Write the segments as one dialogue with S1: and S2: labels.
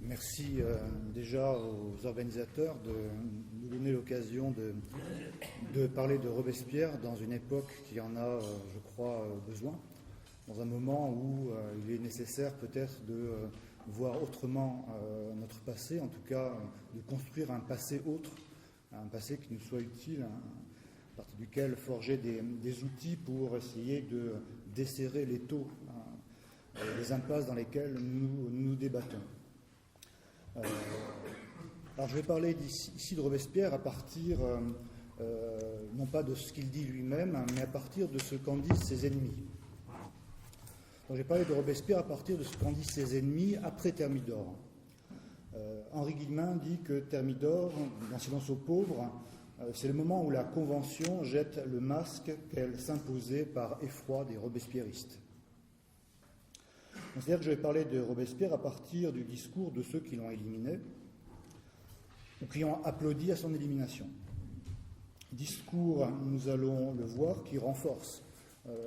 S1: Merci déjà aux organisateurs de nous donner l'occasion de parler de Robespierre dans une époque qui en a, je crois, besoin, dans un moment où il est nécessaire peut-être de voir autrement notre passé, en tout cas de construire un passé autre, un passé qui nous soit utile, à partir duquel forger des outils pour essayer de desserrer l'étau, les impasses dans lesquelles nous débattons. Alors je vais parler ici de Robespierre à partir, non pas de ce qu'il dit lui-même, mais à partir de ce qu'en disent ses ennemis. Donc, je vais parler de Robespierre à partir de ce qu'en disent ses ennemis après Thermidor. Henri Guillemin dit que Thermidor, dans Silence aux pauvres, c'est le moment où la Convention jette le masque qu'elle s'imposait par effroi des robespierristes. C'est-à-dire que je vais parler de Robespierre à partir du discours de ceux qui l'ont éliminé ou qui ont applaudi à son élimination. Discours, nous allons le voir, qui renforce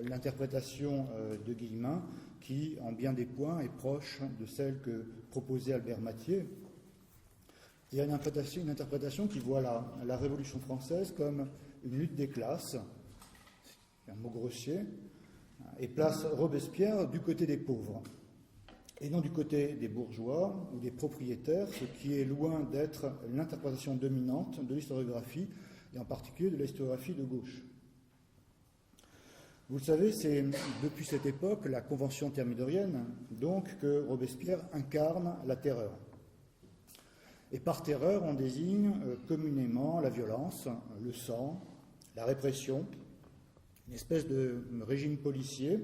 S1: l'interprétation de Guillemin, qui, en bien des points, est proche de celle que proposait Albert Mathiez. Il y a une interprétation qui voit la Révolution française comme une lutte des classes, c'est un mot grossier, et place Robespierre du côté des pauvres, et non du côté des bourgeois ou des propriétaires, ce qui est loin d'être l'interprétation dominante de l'historiographie, et en particulier de l'historiographie de gauche. Vous le savez, c'est depuis cette époque, la Convention thermidorienne, donc, que Robespierre incarne la terreur. Et par terreur, on désigne communément la violence, le sang, la répression, une espèce de régime policier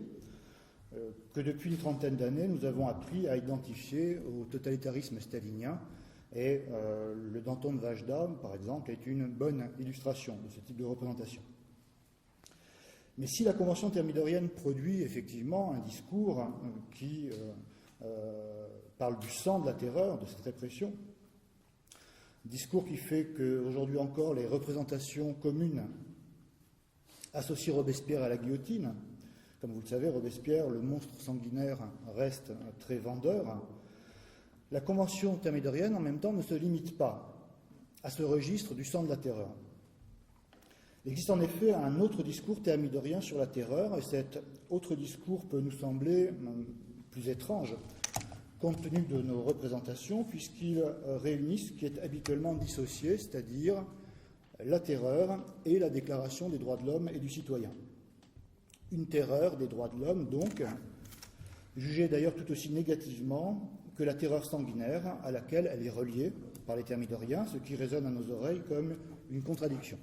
S1: que depuis une trentaine d'années, nous avons appris à identifier au totalitarisme stalinien. Et le Danton de Vajda, par exemple, est une bonne illustration de ce type de représentation. Mais si la Convention thermidorienne produit effectivement un discours qui parle du sang de la terreur, de cette répression, discours qui fait qu'aujourd'hui encore les représentations communes associent Robespierre à la guillotine. Comme vous le savez, Robespierre, le monstre sanguinaire, reste très vendeur. La Convention thermidorienne, en même temps, ne se limite pas à ce registre du sang de la terreur. Il existe en effet un autre discours thermidorien sur la terreur, et cet autre discours peut nous sembler plus étrange, compte tenu de nos représentations, puisqu'il réunit ce qui est habituellement dissocié, c'est-à-dire la terreur et la déclaration des droits de l'homme et du citoyen. Une terreur des droits de l'homme, donc, jugée d'ailleurs tout aussi négativement que la terreur sanguinaire à laquelle elle est reliée par les thermidoriens, ce qui résonne à nos oreilles comme une contradiction.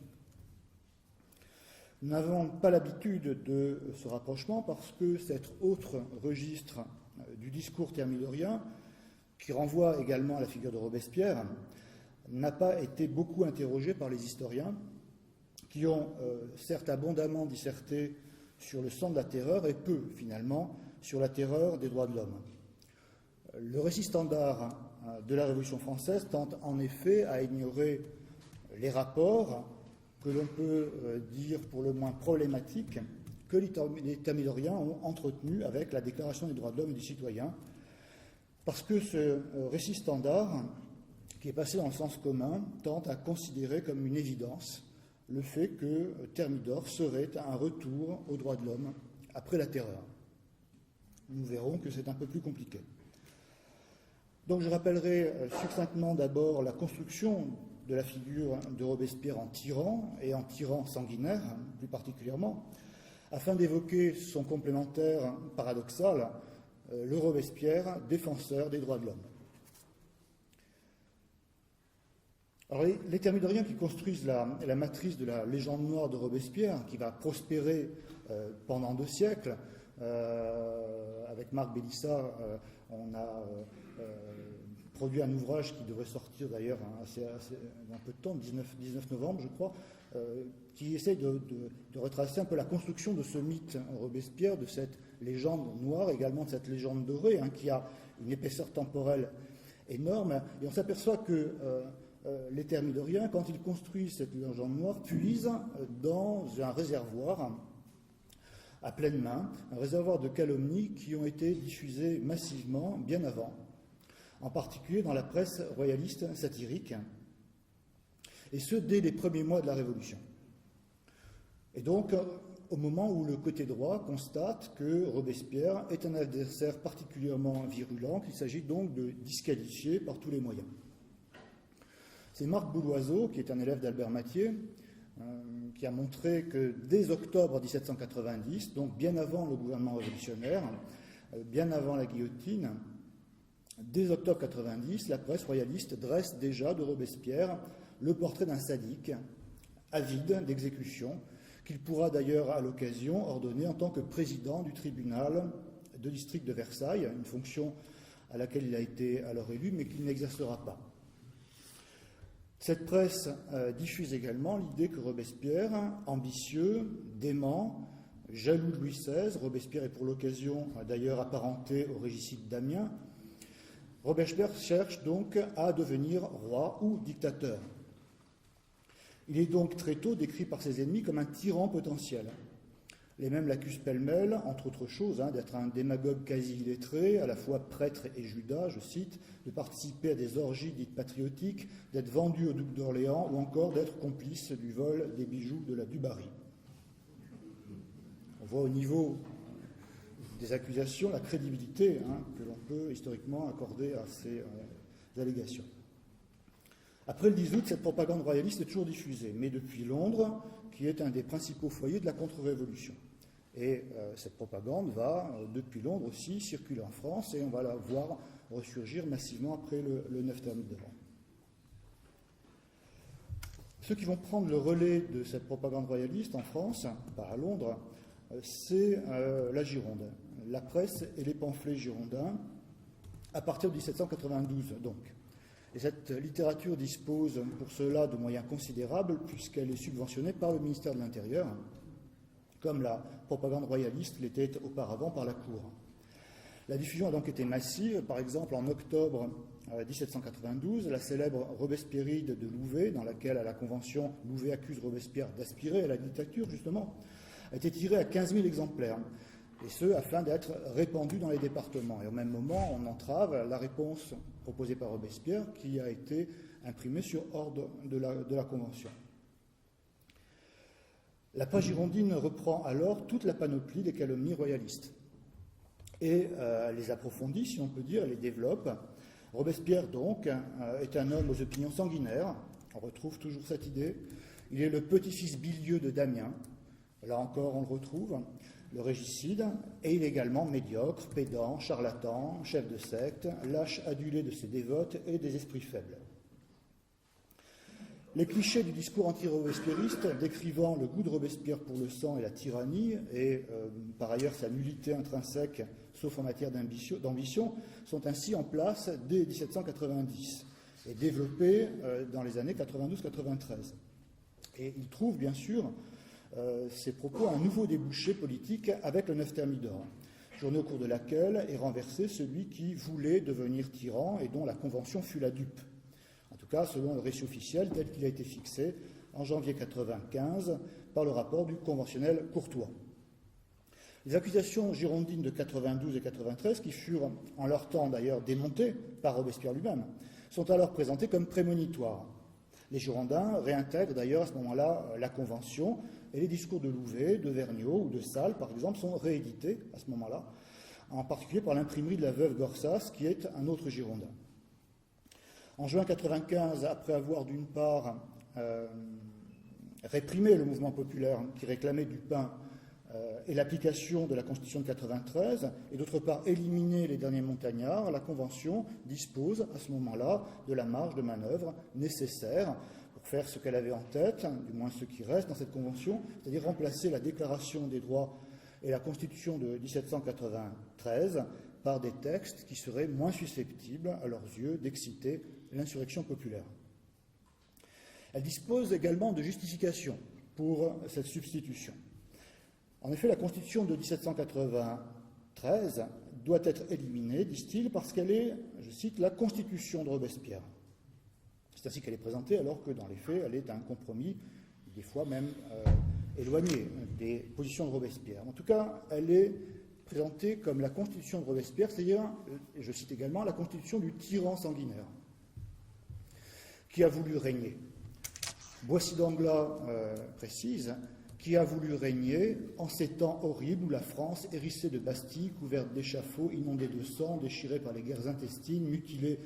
S1: Nous n'avons pas l'habitude de ce rapprochement parce que cet autre registre du discours thermidorien, qui renvoie également à la figure de Robespierre, n'a pas été beaucoup interrogé par les historiens, qui ont certes abondamment disserté sur le sang de la terreur et peu, finalement, sur la terreur des droits de l'homme. Le récit standard de la Révolution française tente en effet à ignorer les rapports que l'on peut dire pour le moins problématiques que les thermidoriens ont entretenus avec la Déclaration des droits de l'homme et du citoyen, parce que ce récit standard, qui est passé dans le sens commun, tente à considérer comme une évidence le fait que Thermidor serait un retour aux droits de l'homme après la terreur. Nous verrons que c'est un peu plus compliqué. Donc je rappellerai succinctement d'abord la construction de la figure de Robespierre en tyran, et en tyran sanguinaire plus particulièrement, afin d'évoquer son complémentaire paradoxal, le Robespierre défenseur des droits de l'homme. Alors les thermidoriens qui construisent la matrice de la légende noire de Robespierre, qui va prospérer pendant 2 siècles, avec Marc Bélissa, on a produit un ouvrage qui devrait sortir d'ailleurs dans peu de temps, 19 novembre je crois, qui essaie de retracer un peu la construction de ce mythe Robespierre, de cette légende noire, également de cette légende dorée, qui a une épaisseur temporelle énorme, et on s'aperçoit que les thermidoriens, quand ils construisent cette légende noire, puisent dans un réservoir à pleine main, un réservoir de calomnies qui ont été diffusées massivement bien avant, en particulier dans la presse royaliste satirique, et ce dès les premiers mois de la Révolution. Et donc, au moment où le côté droit constate que Robespierre est un adversaire particulièrement virulent, qu'il s'agit donc de disqualifier par tous les moyens. C'est Marc Bouloiseau, qui est un élève d'Albert Mathieu, qui a montré que dès octobre 1790, donc bien avant le gouvernement révolutionnaire, bien avant la guillotine, dès octobre 90, la presse royaliste dresse déjà de Robespierre le portrait d'un sadique, avide d'exécution, qu'il pourra d'ailleurs à l'occasion ordonner en tant que président du tribunal de district de Versailles, une fonction à laquelle il a été alors élu, mais qu'il n'exercera pas. Cette presse diffuse également l'idée que Robespierre, ambitieux, dément, jaloux de Louis XVI, Robespierre est pour l'occasion d'ailleurs apparenté au régicide d'Amiens, Robespierre cherche donc à devenir roi ou dictateur. Il est donc très tôt décrit par ses ennemis comme un tyran potentiel. Les mêmes l'accusent pêle-mêle, entre autres choses, d'être un démagogue quasi illettré, à la fois prêtre et Judas, je cite, de participer à des orgies dites patriotiques, d'être vendu au duc d'Orléans ou encore d'être complice du vol des bijoux de la Dubarry. On voit au niveau des accusations la crédibilité que l'on peut historiquement accorder à ces allégations. Après le 10 août, cette propagande royaliste est toujours diffusée, mais depuis Londres, qui est un des principaux foyers de la contre-révolution. Et cette propagande va, depuis Londres aussi, circuler en France, et on va la voir ressurgir massivement après le 9 Thermidor. Ceux qui vont prendre le relais de cette propagande royaliste en France, pas à Londres, c'est la Gironde, la presse et les pamphlets girondins, à partir de 1792 donc. Et cette littérature dispose pour cela de moyens considérables puisqu'elle est subventionnée par le ministère de l'Intérieur, comme la propagande royaliste l'était auparavant par la Cour. La diffusion a donc été massive. Par exemple, en octobre 1792, la célèbre Robespierride de Louvet, dans laquelle, à la Convention, Louvet accuse Robespierre d'aspirer à la dictature, justement, a été tirée à 15 000 exemplaires, et ce, afin d'être répandue dans les départements. Et au même moment, on entrave la réponse proposée par Robespierre, qui a été imprimée sur ordre de la Convention. La presse girondine reprend alors toute la panoplie des calomnies royalistes et les approfondit, si on peut dire, les développe. Robespierre, donc, est un homme aux opinions sanguinaires. On retrouve toujours cette idée. Il est le petit-fils bilieux de Damien. Là encore, on le retrouve. Le régicide, et il est également médiocre, pédant, charlatan, chef de secte, lâche adulé de ses dévotes et des esprits faibles. Les clichés du discours anti-robespierriste décrivant le goût de Robespierre pour le sang et la tyrannie, et par ailleurs sa nullité intrinsèque, sauf en matière d'ambition, sont ainsi en place dès 1790 et développés dans les années 92-93. Et il trouve bien sûr ces propos un nouveau débouché politique avec le 9 Thermidor, journée au cours de laquelle est renversé celui qui voulait devenir tyran et dont la Convention fut la dupe. En tout cas, selon le récit officiel tel qu'il a été fixé en janvier 1995 par le rapport du conventionnel Courtois. Les accusations girondines de 92 et 93, qui furent en leur temps d'ailleurs démontées par Robespierre lui-même, sont alors présentées comme prémonitoires. Les Girondins réintègrent d'ailleurs à ce moment-là la Convention, et les discours de Louvet, de Vergniaud ou de Salles, par exemple, sont réédités à ce moment-là, en particulier par l'imprimerie de la veuve Gorsas, qui est un autre Girondin. En juin 1995, après avoir d'une part réprimé le mouvement populaire qui réclamait du pain et l'application de la Constitution de 1993, et d'autre part éliminé les derniers montagnards, la Convention dispose à ce moment-là de la marge de manœuvre nécessaire pour faire ce qu'elle avait en tête, du moins ce qui reste dans cette Convention, c'est-à-dire remplacer la Déclaration des droits et la Constitution de 1793 par des textes qui seraient moins susceptibles, à leurs yeux, d'exciter l'insurrection populaire. Elle dispose également de justifications pour cette substitution. En effet, la Constitution de 1793 doit être éliminée, disent-ils, parce qu'elle est, je cite, la Constitution de Robespierre. C'est ainsi qu'elle est présentée, alors que dans les faits, elle est un compromis, des fois même éloigné des positions de Robespierre. En tout cas, elle est présentée comme la constitution de Robespierre, c'est-à-dire, et je cite également, la constitution du tyran sanguinaire, qui a voulu régner. Boissy d'Anglas précise, qui a voulu régner en ces temps horribles où la France, hérissée de bastilles, couverte d'échafauds, inondée de sang, déchirée par les guerres intestines, mutilée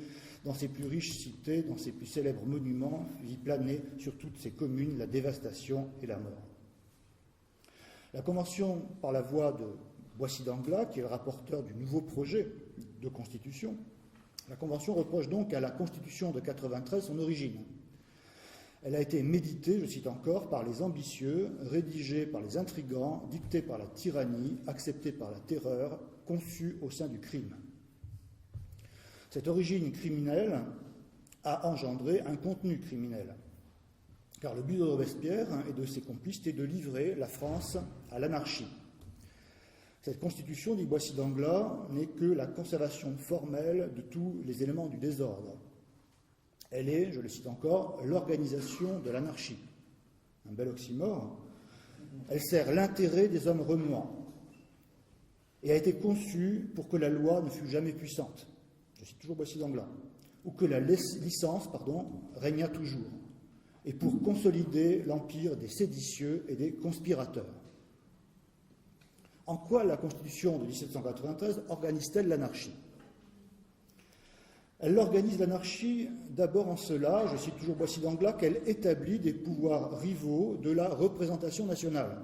S1: dans ses plus riches cités, dans ses plus célèbres monuments, vit planer sur toutes ses communes la dévastation et la mort. La Convention, par la voix de Boissy d'Anglas, qui est le rapporteur du nouveau projet de Constitution, la Convention reproche donc à la Constitution de 93 son origine. Elle a été méditée, je cite encore, par les ambitieux, rédigée par les intrigants, dictée par la tyrannie, acceptée par la terreur, conçue au sein du crime. Cette origine criminelle a engendré un contenu criminel, car le but de Robespierre et de ses complices était de livrer la France à l'anarchie. Cette constitution, dit Boissy d'Anglas, n'est que la conservation formelle de tous les éléments du désordre. Elle est, je le cite encore, l'organisation de l'anarchie. Un bel oxymore. Elle sert l'intérêt des hommes remuants et a été conçue pour que la loi ne fût jamais puissante. Je cite toujours Boissy d'Anglas. Ou que la licence, régnât toujours, et pour consolider l'empire des séditieux et des conspirateurs. En quoi la Constitution de 1793 organise-t-elle l'anarchie ? Elle organise l'anarchie d'abord en cela, je cite toujours Boissy d'Anglas, qu'elle établit des pouvoirs rivaux de la représentation nationale.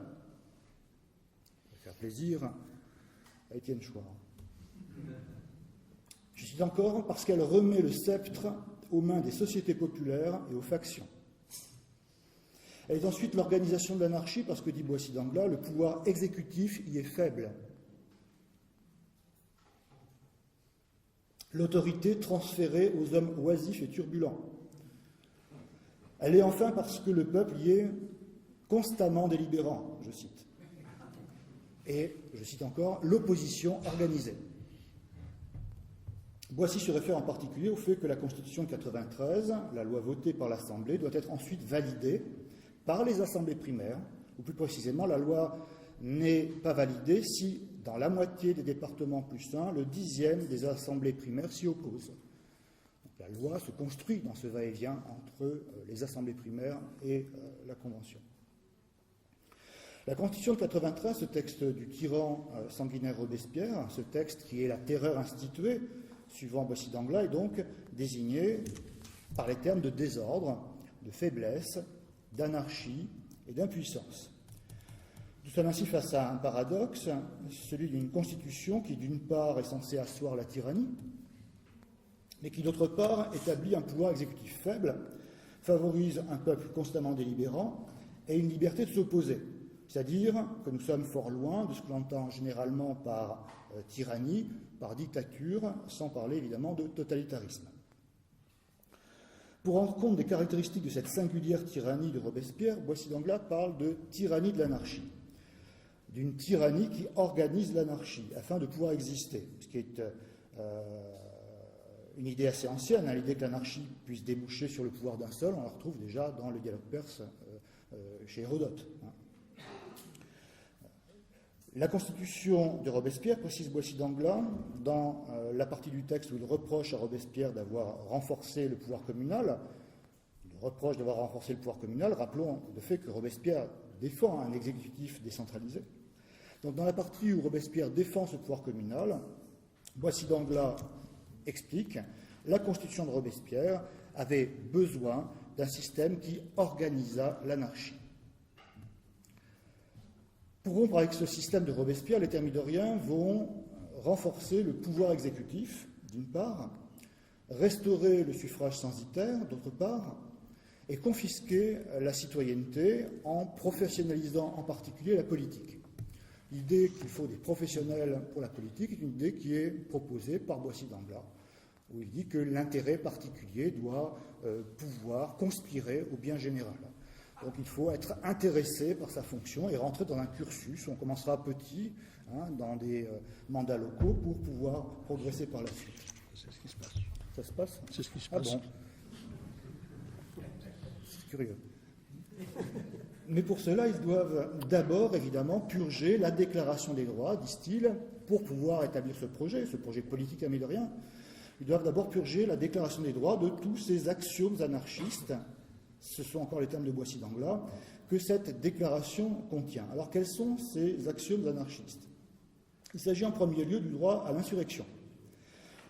S1: Ça va faire plaisir à Étienne Chouard. Je cite encore, parce qu'elle remet le sceptre aux mains des sociétés populaires et aux factions. Elle est ensuite l'organisation de l'anarchie, parce que, dit Boissy d'Anglas, le pouvoir exécutif y est faible. L'autorité transférée aux hommes oisifs et turbulents. Elle est enfin parce que le peuple y est constamment délibérant, je cite. Et, je cite encore, l'opposition organisée. Boissy se réfère en particulier au fait que la Constitution de 93, la loi votée par l'Assemblée, doit être ensuite validée par les assemblées primaires, ou plus précisément, la loi n'est pas validée si, dans la moitié des départements plus 1, le 10e des assemblées primaires s'y oppose. Donc, la loi se construit dans ce va-et-vient entre les assemblées primaires et la Convention. La Constitution de 93, ce texte du tyran sanguinaire Robespierre, ce texte qui est la terreur instituée, suivant Boissy d'Anglas, est donc désigné par les termes de désordre, de faiblesse, d'anarchie et d'impuissance. Nous sommes ainsi face à un paradoxe, celui d'une constitution qui, d'une part, est censée asseoir la tyrannie, mais qui, d'autre part, établit un pouvoir exécutif faible, favorise un peuple constamment délibérant et une liberté de s'opposer. C'est-à-dire que nous sommes fort loin de ce que l'on entend généralement par tyrannie, par dictature, sans parler évidemment de totalitarisme. Pour rendre compte des caractéristiques de cette singulière tyrannie de Robespierre, Boissy d'Anglas parle de tyrannie de l'anarchie, d'une tyrannie qui organise l'anarchie afin de pouvoir exister, ce qui est une idée assez ancienne, l'idée que l'anarchie puisse déboucher sur le pouvoir d'un seul, on la retrouve déjà dans le dialogue perse chez Hérodote. La Constitution de Robespierre, précise Boissy d'Anglas, dans la partie du texte où il reproche à Robespierre d'avoir renforcé le pouvoir communal, rappelons le fait que Robespierre défend un exécutif décentralisé. Donc dans la partie où Robespierre défend ce pouvoir communal, Boissy d'Anglas explique la Constitution de Robespierre avait besoin d'un système qui organisât l'anarchie. Pour rompre avec ce système de Robespierre, les thermidoriens vont renforcer le pouvoir exécutif, d'une part, restaurer le suffrage censitaire, d'autre part, et confisquer la citoyenneté en professionnalisant en particulier la politique. L'idée qu'il faut des professionnels pour la politique est une idée qui est proposée par Boissy d'Anglas, où il dit que l'intérêt particulier doit pouvoir conspirer au bien général. Donc il faut être intéressé par sa fonction et rentrer dans un cursus. On commencera petit, dans des mandats locaux, pour pouvoir progresser par la suite.
S2: C'est ce qui se passe.
S1: Ça se passe ?
S2: C'est ce qui se passe.
S1: Ah bon. C'est curieux. Mais pour cela, ils doivent d'abord, évidemment, purger la Déclaration des droits, disent-ils, pour pouvoir établir ce projet politique thermidorien, ils doivent d'abord purger la Déclaration des droits de tous ces axiomes anarchistes, ce sont encore les termes de Boissy d'Anglas, que cette déclaration contient. Alors quels sont ces axiomes anarchistes? Il s'agit en premier lieu du droit à l'insurrection,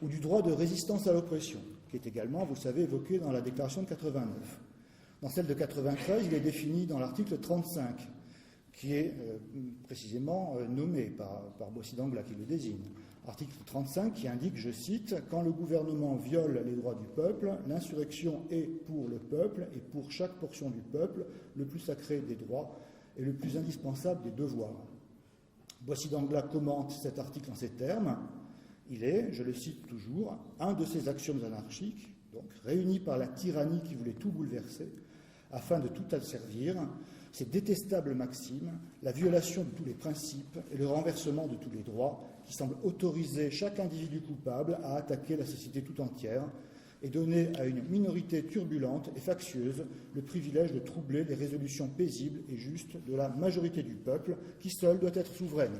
S1: ou du droit de résistance à l'oppression, qui est également, vous le savez, évoqué dans la déclaration de 89. Dans celle de 93, il est défini dans l'article 35, qui est précisément nommé par Boissy d'Anglas, qui le désigne. Article 35 qui indique, je cite, « Quand le gouvernement viole les droits du peuple, l'insurrection est pour le peuple et pour chaque portion du peuple le plus sacré des droits et le plus indispensable des devoirs. » Boissy d'Anglas commente cet article en ces termes. Il est, je le cite toujours, un de ces axiomes anarchiques, donc réunis par la tyrannie qui voulait tout bouleverser, afin de tout asservir, ces détestables maximes, la violation de tous les principes et le renversement de tous les droits qui semblent autoriser chaque individu coupable à attaquer la société tout entière et donner à une minorité turbulente et factieuse le privilège de troubler les résolutions paisibles et justes de la majorité du peuple qui seule doit être souveraine.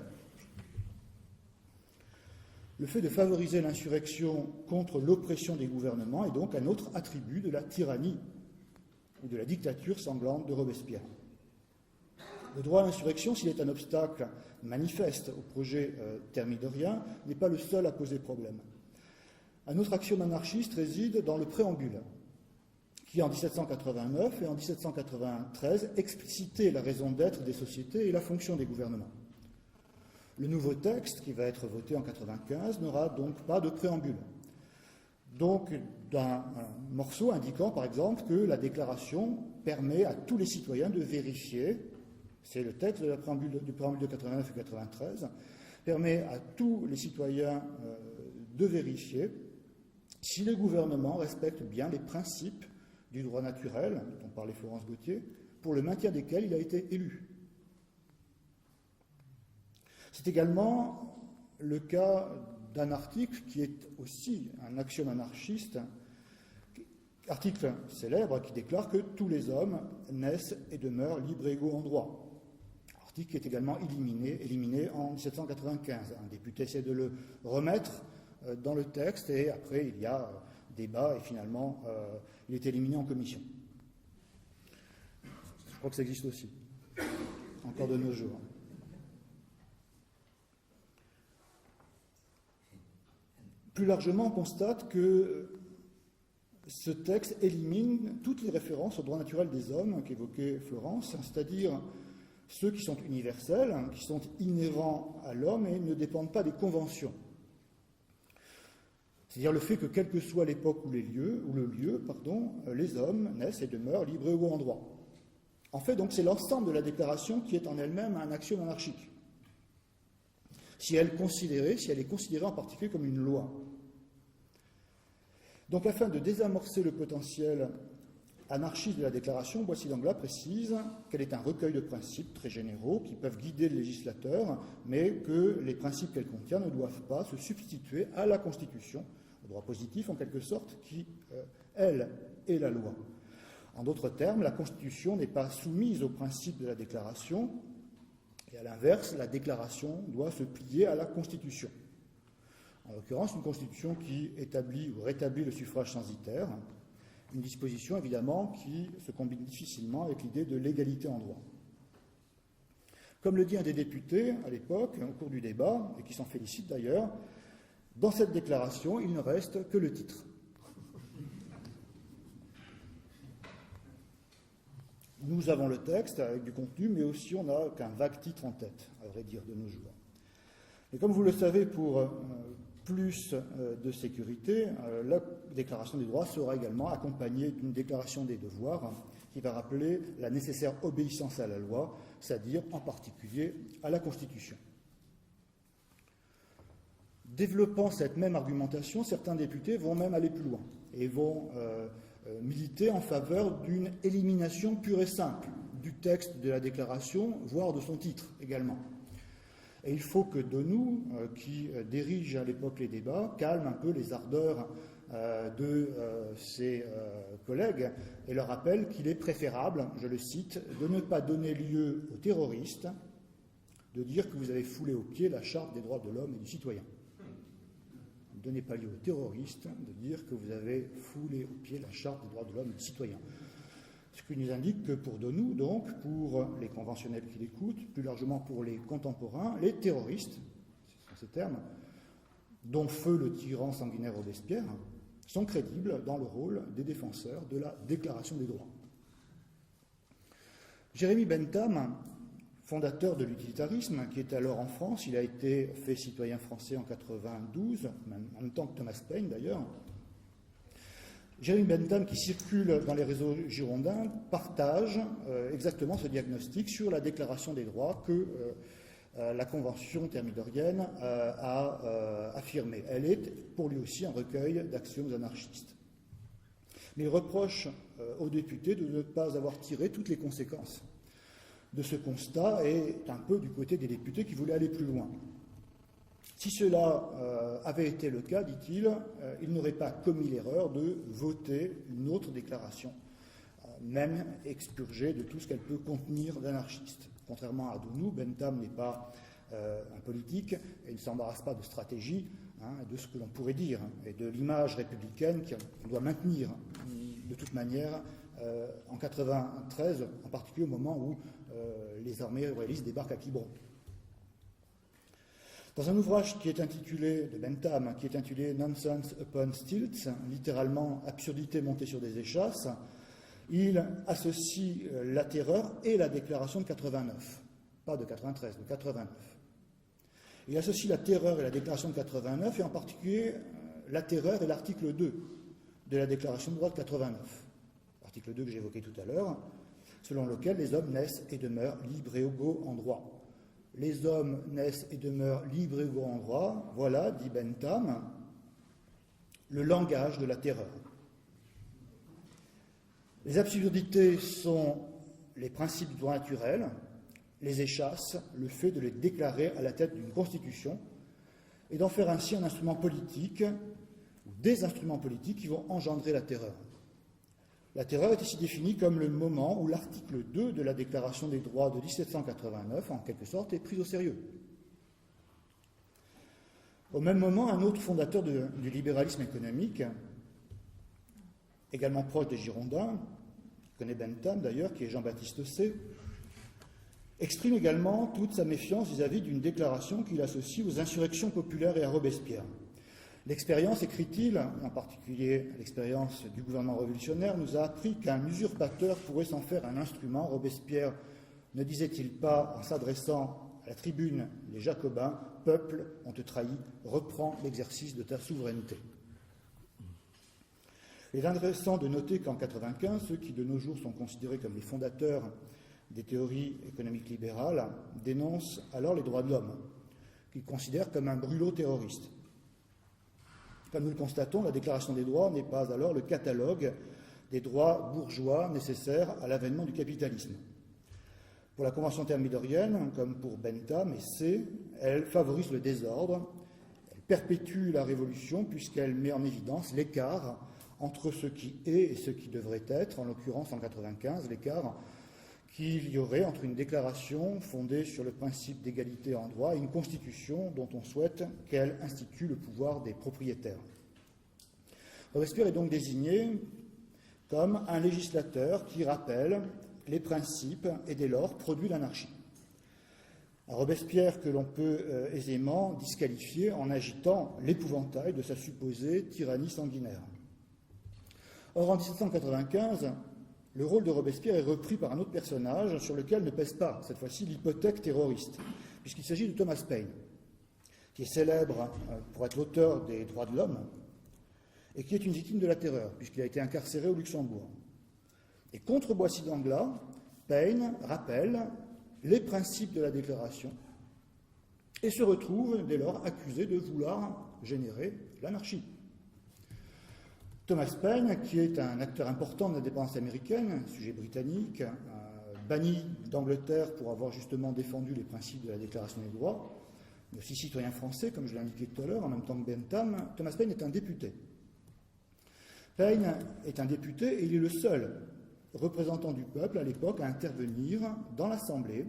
S1: Le fait de favoriser l'insurrection contre l'oppression des gouvernements est donc un autre attribut de la tyrannie ou de la dictature sanglante de Robespierre. Le droit à l'insurrection, s'il est un obstacle manifeste au projet thermidorien, n'est pas le seul à poser problème. Un autre axiome anarchiste réside dans le préambule, qui en 1789 et en 1793 explicitait la raison d'être des sociétés et la fonction des gouvernements. Le nouveau texte, qui va être voté en 1995, n'aura donc pas de préambule. Donc, d'un morceau indiquant, par exemple, que la déclaration permet à tous les citoyens de vérifier, c'est le texte de la préambule, du préambule de 89 et 93, permet à tous les citoyens de vérifier si le gouvernement respecte bien les principes du droit naturel, dont parlait Florence Gauthier, pour le maintien desquels il a été élu. C'est également le cas d'un article qui est aussi un axiome anarchiste, article célèbre qui déclare que tous les hommes naissent et demeurent libres et égaux en droit. Article qui est également éliminé en 1795. Un député essaie de le remettre dans le texte et après il y a débat et finalement il est éliminé en commission. Je crois que ça existe aussi, encore de nos jours. Plus largement, on constate que ce texte élimine toutes les références au droit naturel des hommes qu'évoquait Florence, c'est-à-dire ceux qui sont universels, qui sont inhérents à l'homme et ne dépendent pas des conventions. C'est-à-dire le fait que, quelle que soit l'époque ou le lieu, les hommes naissent et demeurent libres et égaux en droit. En fait, donc, c'est l'ensemble de la déclaration qui est en elle-même un axiome anarchique. Si elle est considérée en particulier comme une loi. Donc, afin de désamorcer le potentiel anarchiste de la déclaration, Boissy d'Anglas précise qu'elle est un recueil de principes très généraux qui peuvent guider le législateur, mais que les principes qu'elle contient ne doivent pas se substituer à la Constitution, au droit positif en quelque sorte, qui, elle, est la loi. En d'autres termes, la Constitution n'est pas soumise aux principes de la déclaration, et à l'inverse, la déclaration doit se plier à la Constitution. En l'occurrence, une Constitution qui établit ou rétablit le suffrage censitaire, une disposition évidemment qui se combine difficilement avec l'idée de l'égalité en droit. Comme le dit un des députés à l'époque, au cours du débat, et qui s'en félicite d'ailleurs, dans cette déclaration, il ne reste que le titre. Nous avons le texte avec du contenu, mais aussi on n'a qu'un vague titre en tête, à vrai dire, de nos jours. Et comme vous le savez, pour plus de sécurité, la déclaration des droits sera également accompagnée d'une déclaration des devoirs qui va rappeler la nécessaire obéissance à la loi, c'est-à-dire en particulier à la Constitution. Développant cette même argumentation, certains députés vont même aller plus loin et vont militer en faveur d'une élimination pure et simple du texte de la déclaration, voire de son titre également. Et il faut que Denou, qui dirige à l'époque les débats, calme un peu les ardeurs de ses collègues et leur rappelle qu'il est préférable, je le cite, de ne pas donner lieu aux terroristes, de dire que vous avez foulé aux pieds la Charte des droits de l'homme et du citoyen. Ne donnez pas lieu aux terroristes de dire que vous avez foulé aux pieds la Charte des droits de l'homme et du citoyen. Ce qui nous indique que pour de nous, donc, pour les conventionnels qui l'écoutent, plus largement pour les contemporains, les terroristes, ce sont ces termes, dont feu le tyran sanguinaire Robespierre, sont crédibles dans le rôle des défenseurs de la Déclaration des droits. Jérémy Bentham, fondateur de l'utilitarisme, qui était alors en France, il a été fait citoyen français en 92, en même temps que Thomas Paine d'ailleurs. Jérémy Bentham, qui circule dans les réseaux girondins, partage exactement ce diagnostic sur la Déclaration des droits que la Convention thermidorienne a affirmée. Elle est pour lui aussi un recueil d'axiomes anarchistes. Mais il reproche aux députés de ne pas avoir tiré toutes les conséquences de ce constat et est un peu du côté des députés qui voulaient aller plus loin. Si cela avait été le cas, dit-il, il n'aurait pas commis l'erreur de voter une autre déclaration, même expurgée de tout ce qu'elle peut contenir d'anarchiste. Contrairement à Adorno, Bentham n'est pas un politique et il ne s'embarrasse pas de stratégie, de ce que l'on pourrait dire, et de l'image républicaine qu'on doit maintenir de toute manière en 1993, en particulier au moment où les armées royalistes débarquent à Quiberon. Dans un ouvrage qui est intitulé, de Bentham, qui est intitulé Nonsense upon Stilts, littéralement absurdité montée sur des échasses, il associe la terreur et la déclaration de 89, pas de 93, de 89. Il associe la terreur et la déclaration de 89, et en particulier la terreur et l'article 2 de la déclaration de droits de 89. L'article 2 que j'évoquais tout à l'heure, selon lequel les hommes naissent et demeurent libres et égaux en droit. Les hommes naissent et demeurent libres et égaux en droit, voilà, dit Bentham, le langage de la terreur. Les absurdités sont les principes du droit naturel, les échasses, le fait de les déclarer à la tête d'une constitution et d'en faire ainsi un instrument politique ou des instruments politiques qui vont engendrer la terreur. La terreur est ici définie comme le moment où l'article 2 de la Déclaration des droits de 1789, en quelque sorte, est pris au sérieux. Au même moment, un autre fondateur du libéralisme économique, également proche des Girondins, qui connaît Bentham d'ailleurs, qui est Jean-Baptiste C., exprime également toute sa méfiance vis-à-vis d'une déclaration qu'il associe aux insurrections populaires et à Robespierre. L'expérience, écrit-il, en particulier l'expérience du gouvernement révolutionnaire, nous a appris qu'un usurpateur pourrait s'en faire un instrument. Robespierre ne disait-il pas, en s'adressant à la tribune des Jacobins, « Peuple, on te trahit, reprends l'exercice de ta souveraineté ». Il est intéressant de noter qu'en 1995, ceux qui de nos jours sont considérés comme les fondateurs des théories économiques libérales dénoncent alors les droits de l'homme, qu'ils considèrent comme un brûlot terroriste. Comme nous le constatons, la Déclaration des droits n'est pas alors le catalogue des droits bourgeois nécessaires à l'avènement du capitalisme. Pour la Convention thermidorienne, comme pour Bentham et C., elle favorise le désordre, elle perpétue la révolution puisqu'elle met en évidence l'écart entre ce qui est et ce qui devrait être, en l'occurrence en 1995, l'écart qu'il y aurait entre une déclaration fondée sur le principe d'égalité en droit et une constitution dont on souhaite qu'elle institue le pouvoir des propriétaires. Robespierre est donc désigné comme un législateur qui rappelle les principes et dès lors produit l'anarchie. Un Robespierre que l'on peut aisément disqualifier en agitant l'épouvantail de sa supposée tyrannie sanguinaire. Or, en 1795, le rôle de Robespierre est repris par un autre personnage sur lequel ne pèse pas, cette fois-ci, l'hypothèque terroriste, puisqu'il s'agit de Thomas Paine, qui est célèbre pour être l'auteur des droits de l'homme et qui est une victime de la terreur, puisqu'il a été incarcéré au Luxembourg. Et contre Boissy d'Anglas, Paine rappelle les principes de la Déclaration et se retrouve dès lors accusé de vouloir générer l'anarchie. Thomas Paine, qui est un acteur important de l'indépendance américaine, sujet britannique, banni d'Angleterre pour avoir justement défendu les principes de la Déclaration des droits, mais aussi citoyen français, comme je l'ai indiqué tout à l'heure, en même temps que Bentham, Thomas Paine est un député. Paine est un député et il est le seul représentant du peuple à l'époque à intervenir dans l'Assemblée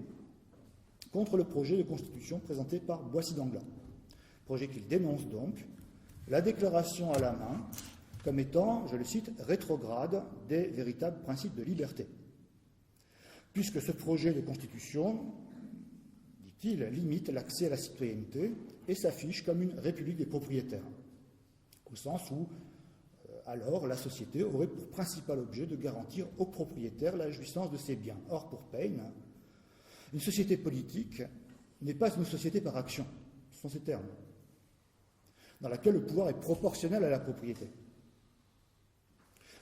S1: contre le projet de constitution présenté par Boissy d'Anglas. Projet qu'il dénonce donc, la déclaration à la main, comme étant, je le cite, rétrograde des véritables principes de liberté. Puisque ce projet de constitution, dit-il, limite l'accès à la citoyenneté et s'affiche comme une république des propriétaires, au sens où, alors, la société aurait pour principal objet de garantir aux propriétaires la jouissance de ses biens. Or, pour Paine, une société politique n'est pas une société par action, ce sont ces termes, dans laquelle le pouvoir est proportionnel à la propriété.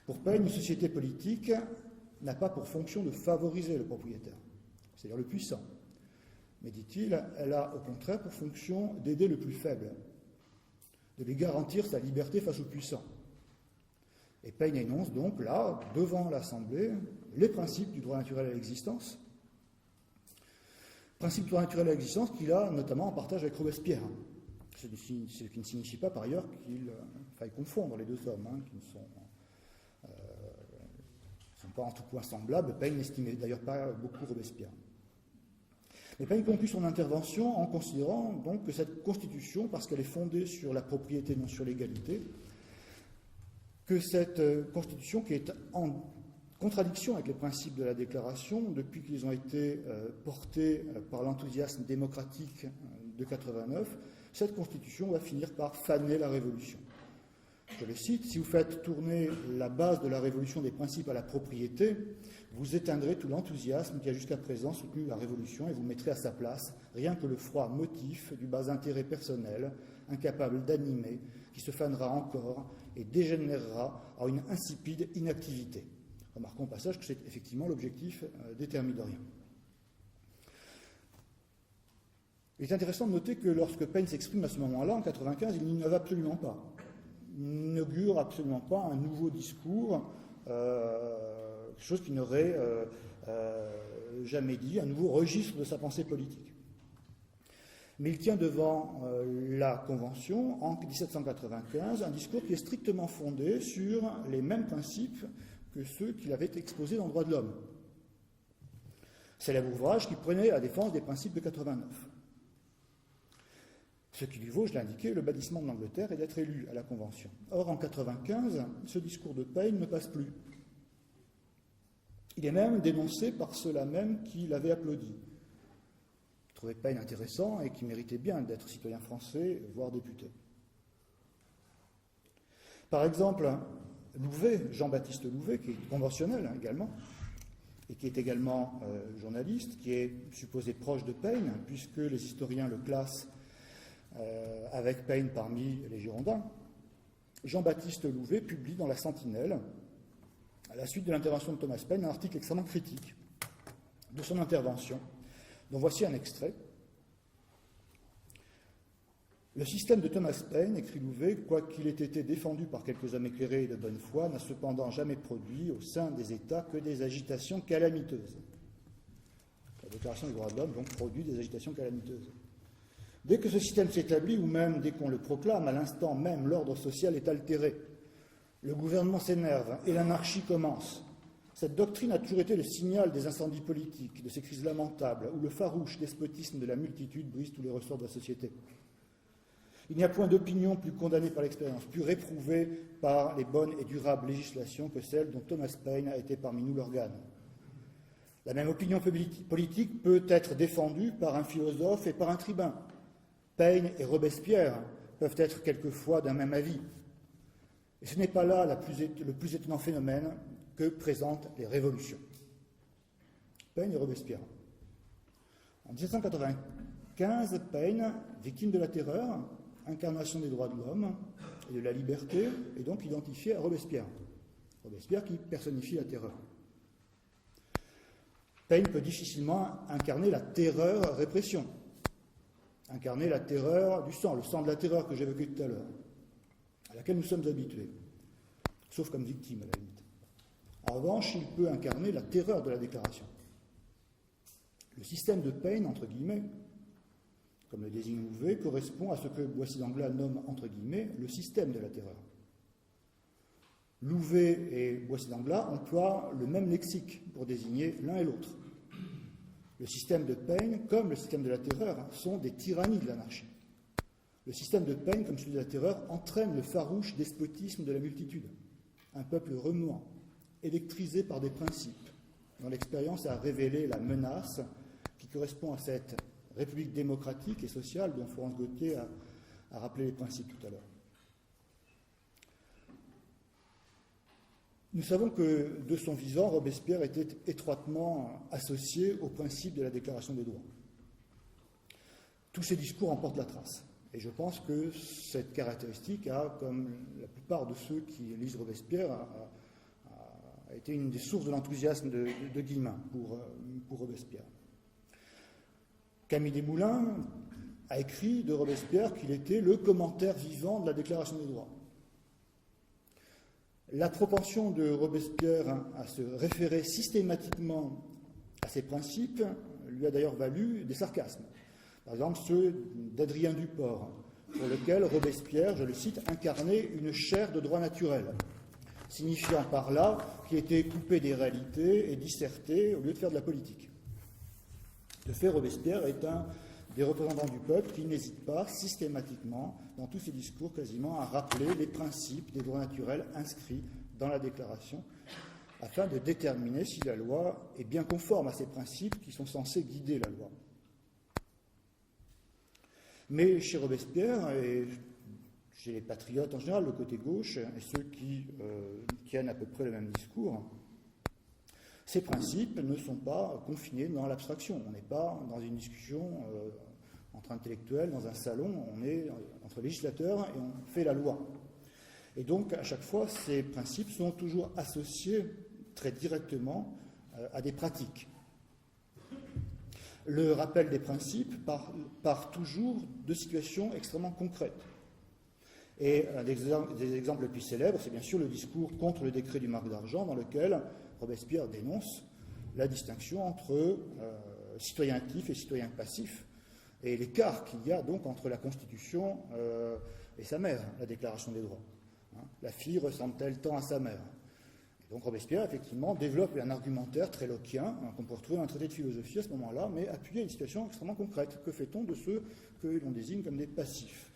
S1: Pour Paine, une société politique n'a pas pour fonction de favoriser le propriétaire, c'est-à-dire le puissant. Mais, dit-il, elle a au contraire pour fonction d'aider le plus faible, de lui garantir sa liberté face au puissant. Et Paine énonce donc là, devant l'Assemblée, les principes du droit naturel à l'existence, principes du droit naturel à l'existence qu'il a notamment en partage avec Robespierre. Ce qui ne signifie pas par ailleurs qu'il faille confondre les deux hommes, qui ne sont pas en tout point semblables. Paine n'estimait d'ailleurs pas beaucoup Robespierre. Mais Paine conclut son intervention en considérant donc que cette constitution, parce qu'elle est fondée sur la propriété, non sur l'égalité, que cette constitution, qui est en contradiction avec les principes de la déclaration, depuis qu'ils ont été portés par l'enthousiasme démocratique de 89, cette constitution va finir par faner la révolution. Je le cite, « Si vous faites tourner la base de la révolution des principes à la propriété, vous éteindrez tout l'enthousiasme qui a jusqu'à présent soutenu la révolution et vous mettrez à sa place rien que le froid motif du bas intérêt personnel, incapable d'animer, qui se fanera encore et dégénérera en une insipide inactivité. » Remarquons au passage que c'est effectivement l'objectif des thermidoriens. Il est intéressant de noter que lorsque Paine s'exprime à ce moment-là, en 1995, il n'innove absolument pas. Il n'inaugure absolument pas un nouveau discours, quelque chose qu'il n'aurait jamais dit, un nouveau registre de sa pensée politique. Mais il tient devant la Convention, en 1795, un discours qui est strictement fondé sur les mêmes principes que ceux qu'il avait exposés dans le droit de l'homme. C'est l'ouvrage qui prenait la défense des principes de 89. Ce qui lui vaut, je l'ai indiqué, le bannissement de l'Angleterre et d'être élu à la Convention. Or, en 1995, ce discours de Paine ne passe plus. Il est même dénoncé par ceux-là même qui l'avaient applaudi, qui trouvaient Paine intéressant et qui méritait bien d'être citoyen français, voire député. Par exemple, Louvet, Jean-Baptiste Louvet, qui est conventionnel également, et qui est également journaliste, qui est supposé proche de Paine, puisque les historiens le classent avec Paine parmi les Girondins. Jean-Baptiste Louvet publie dans La Sentinelle, à la suite de l'intervention de Thomas Paine, un article extrêmement critique de son intervention, dont voici un extrait. Le système de Thomas Paine, écrit Louvet, quoiqu'il ait été défendu par quelques hommes éclairés et de bonne foi, n'a cependant jamais produit au sein des États que des agitations calamiteuses. La Déclaration des droits de l'homme, donc, produit des agitations calamiteuses. Dès que ce système s'établit, ou même dès qu'on le proclame, à l'instant même, l'ordre social est altéré. Le gouvernement s'énerve et l'anarchie commence. Cette doctrine a toujours été le signal des incendies politiques, de ces crises lamentables, où le farouche despotisme de la multitude brise tous les ressorts de la société. Il n'y a point d'opinion plus condamnée par l'expérience, plus réprouvée par les bonnes et durables législations que celle dont Thomas Paine a été parmi nous l'organe. La même opinion politique peut être défendue par un philosophe et par un tribun. Paine et Robespierre peuvent être quelquefois d'un même avis. Et ce n'est pas là le plus étonnant phénomène que présentent les révolutions. Paine et Robespierre. En 1795, Paine, victime de la terreur, incarnation des droits de l'homme et de la liberté, est donc identifié à Robespierre. Robespierre qui personnifie la terreur. Paine peut difficilement incarner la terreur-répression, incarner la terreur du sang, le sang de la terreur que j'évoquais tout à l'heure, à laquelle nous sommes habitués, sauf comme victime à la limite. En revanche, il peut incarner la terreur de la déclaration. Le système de Paine, entre guillemets, comme le désigne Louvet, correspond à ce que Boissy d'Anglas nomme, entre guillemets, le système de la terreur. Louvet et Boissy d'Anglas emploient le même lexique pour désigner l'un et l'autre. Le système de Paine, comme le système de la terreur, sont des tyrannies de l'anarchie. Le système de Paine, comme celui de la terreur, entraîne le farouche despotisme de la multitude. Un peuple remuant, électrisé par des principes, dont l'expérience a révélé la menace qui correspond à cette république démocratique et sociale dont Florence Gautier a rappelé les principes tout à l'heure. Nous savons que, de son vivant, Robespierre était étroitement associé au principe de la Déclaration des droits. Tous ses discours en portent la trace. Et je pense que cette caractéristique a, comme la plupart de ceux qui lisent Robespierre, a été une des sources de l'enthousiasme de Guillemin pour Robespierre. Camille Desmoulins a écrit de Robespierre qu'il était le commentaire vivant de la Déclaration des droits. La propension de Robespierre à se référer systématiquement à ces principes lui a d'ailleurs valu des sarcasmes. Par exemple, ceux d'Adrien Duport, pour lequel Robespierre, je le cite, incarnait une chair de droit naturel, signifiant par là qu'il était coupé des réalités et disserté au lieu de faire de la politique. De fait, Robespierre est un des représentants du peuple qui n'hésite pas systématiquement, dans tous ses discours quasiment, à rappeler les principes des droits naturels inscrits dans la Déclaration, afin de déterminer si la loi est bien conforme à ces principes qui sont censés guider la loi. Mais chez Robespierre, et chez les patriotes en général, le côté gauche, et ceux qui tiennent à peu près le même discours, ces principes ne sont pas confinés dans l'abstraction. On n'est pas dans une discussion entre intellectuels, dans un salon, on est entre législateurs et on fait la loi. Et donc, à chaque fois, ces principes sont toujours associés très directement à des pratiques. Le rappel des principes part toujours de situations extrêmement concrètes. Et un des exemples les plus célèbres, c'est bien sûr le discours contre le décret du marque d'argent, dans lequel Robespierre dénonce la distinction entre citoyens actifs et citoyens passifs, et l'écart qu'il y a donc entre la Constitution et sa mère, la Déclaration des droits. La fille ressemble-t-elle tant à sa mère ? Et donc Robespierre, effectivement, développe un argumentaire très locquien, qu'on peut retrouver dans un traité de philosophie à ce moment-là, mais appuyé à une situation extrêmement concrète. Que fait-on de ceux que l'on désigne comme des passifs ?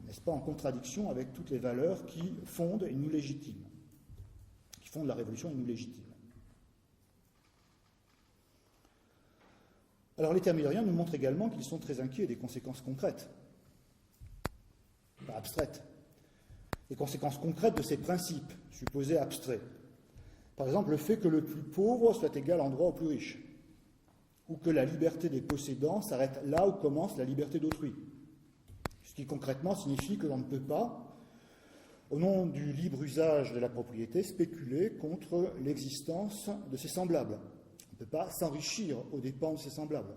S1: N'est-ce pas en contradiction avec toutes les valeurs qui fondent et nous légitiment, qui fondent la Révolution et nous légitiment. Alors les thermidoriens nous montrent également qu'ils sont très inquiets des conséquences concrètes, pas abstraites, les conséquences concrètes de ces principes supposés abstraits. Par exemple, le fait que le plus pauvre soit égal en droit au plus riche, ou que la liberté des possédants s'arrête là où commence la liberté d'autrui, ce qui concrètement signifie que l'on ne peut pas, au nom du libre usage de la propriété, spéculer contre l'existence de ses semblables. On ne peut pas s'enrichir aux dépens de ses semblables.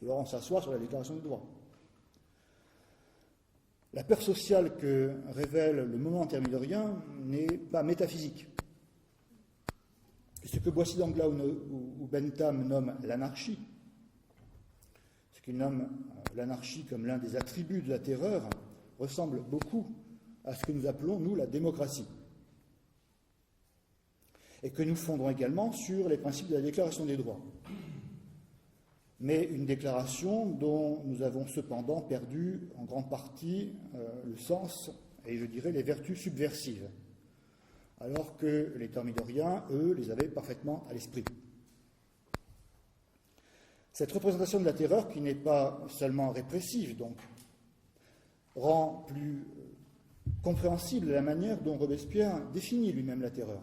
S1: Alors on s'assoit sur la Déclaration des droits. La peur sociale que révèle le moment thermidorien n'est pas métaphysique. Ce que Boissy d'Anglas ou Bentham nomment l'anarchie, ce qu'il nomme l'anarchie comme l'un des attributs de la terreur, ressemble beaucoup à ce que nous appelons, nous, la démocratie. Et que nous fondons également sur les principes de la Déclaration des droits. Mais une déclaration dont nous avons cependant perdu en grande partie le sens et, je dirais, les vertus subversives, alors que les thermidoriens, eux, les avaient parfaitement à l'esprit. Cette représentation de la terreur, qui n'est pas seulement répressive, donc, rend plus compréhensible la manière dont Robespierre définit lui-même la terreur.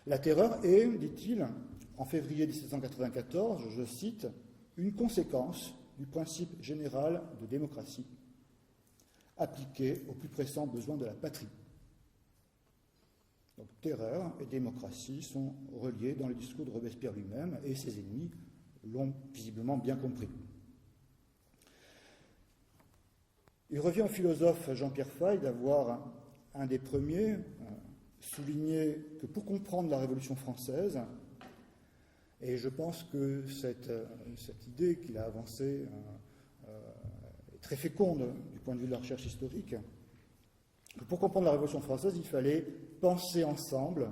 S1: La terreur est, dit-il, en février 1794, je cite, une conséquence du principe général de démocratie appliqué aux plus pressants besoins de la patrie. Donc terreur et démocratie sont reliés dans le discours de Robespierre lui-même, et ses ennemis l'ont visiblement bien compris. Il revient au philosophe Jean-Pierre Faye d'avoir, un des premiers, souligné que pour comprendre la Révolution française, et je pense que cette idée qu'il a avancée est très féconde du point de vue de la recherche historique, que pour comprendre la Révolution française, il fallait penser ensemble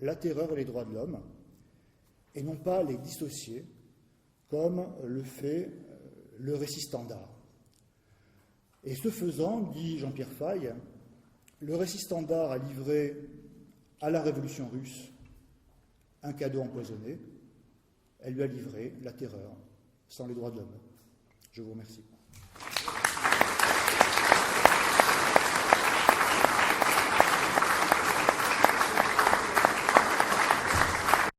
S1: la terreur et les droits de l'homme, et non pas les dissocier, comme le fait le récit standard. Et ce faisant, dit Jean-Pierre Faye, le récit standard a livré à la Révolution russe un cadeau empoisonné, elle lui a livré la terreur sans les droits de l'homme. Je vous remercie.